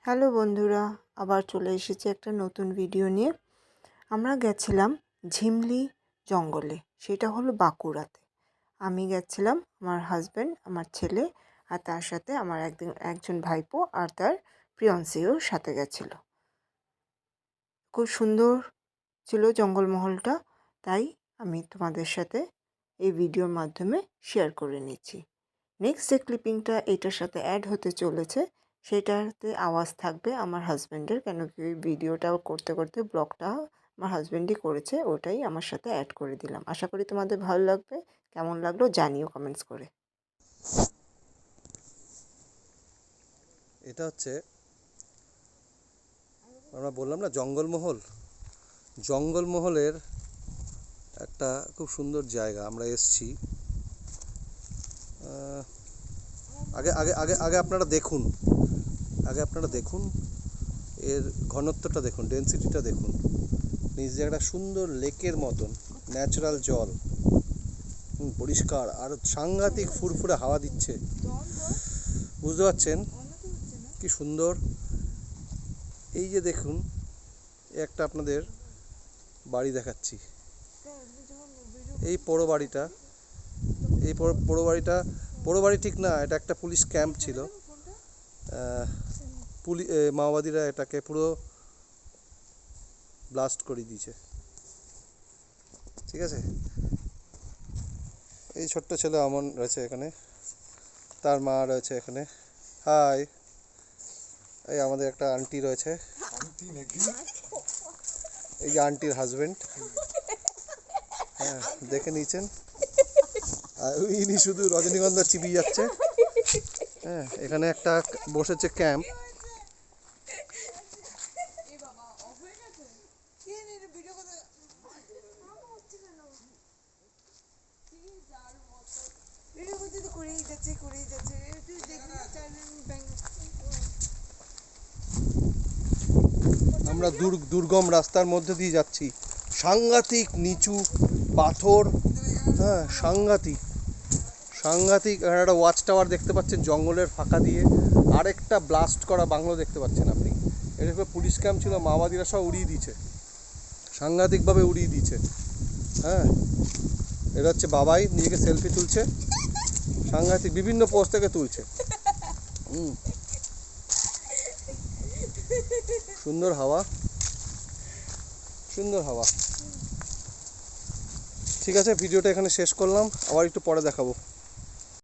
Hello বন্ধুরা, আবার চলে এসেছি একটা নতুন ভিডিও নিয়ে। আমরা গেছিলাম ঝিমলি জঙ্গলে, সেটা হলো বাঁকুড়াতে। আমি গেছিলাম, আমার হাজব্যান্ড, আমার ছেলে আর তার সাথে আমার একজন ভাইপো আর তার ফিয়ান্সেও সাথে গেছিল। খুব সুন্দর ছিল জঙ্গলমহলটা, তাই আমি তোমাদের সাথে এই ভিডিওর মাধ্যমে শেয়ার করে নিচ্ছি। নেক্সট যে ক্লিপিংটা এটার সাথে অ্যাড হতে চলেছে, সেটাতে আওয়াজ থাকবে আমার হাজব্যান্ডের, কেন কি ভিডিওটা করতে করতে ব্লগটা আমার হাজব্যান্ডই করেছে, ওটাই আমার সাথে অ্যাড করে দিলাম। আশা করি তোমাদের ভালো লাগবে। কেমন লাগলো জানিও কমেন্টস করে। এটা হচ্ছে, আমরা বললাম না জঙ্গলমহলের একটা খুব সুন্দর জায়গা। আমরা এসছি। আগে আগে আগে আগে আপনারা দেখুন এর ঘনত্বটা দেখুন, ডেনসিটিটা দেখুন। নিজে একটা সুন্দর লেকের মতন ন্যাচারাল জল, পরিষ্কার আর সাংঘাতিক ফুরফুরে হাওয়া দিচ্ছে। বুঝতে পারছেন কি সুন্দর? এই যে দেখুন, একটা আপনাদের বাড়ি দেখাচ্ছি। এই পোড়ো বাড়ি ঠিক না, এটা একটা পুলিশ ক্যাম্প ছিল। মাওবাদীরা এটাকে পুরো ব্লাস্ট করে দিয়েছে। ঠিক আছে, এই ছোট্ট ছেলে আমন রয়েছে এখানে, তার মা রয়েছে এখানে। হাই, এই আমাদের একটা আন্টি রয়েছে, এই যে আন্টির হাজবেন্ড। হ্যাঁ, দেখে নিয়েছেন। আর ইনি শুধু রজনীগন্ধা চিবিয়ে যাচ্ছে। হ্যাঁ, এখানে একটা বসেছে ক্যাম্প। আমরা দুর্গম রাস্তার মধ্যে দিয়ে যাচ্ছি। সাংঘাতিক নিচু পাথর। হ্যাঁ, সাংঘাতিক একটা ওয়াচ টাওয়ার দেখতে পাচ্ছেন জঙ্গলের ফাঁকা দিয়ে। আরেকটা ব্লাস্ট করা বাংলো দেখতে পাচ্ছেন আপনি। এটা পুলিশ ক্যাম্প ছিল, মাওবাদীরা সব উড়িয়ে দিয়েছে, সাংঘাতিকভাবে উড়িয়ে দিয়েছে। হ্যাঁ, এটা হচ্ছে বাবাই, নিজেকে সেলফি তুলছে, সাংঘাতিক বিভিন্ন পোস্ট থেকে তুলছে। সুন্দর হাওয়া। ঠিক আছে, ভিডিওটা এখানে শেষ করলাম, আবার একটু পরে দেখাবো।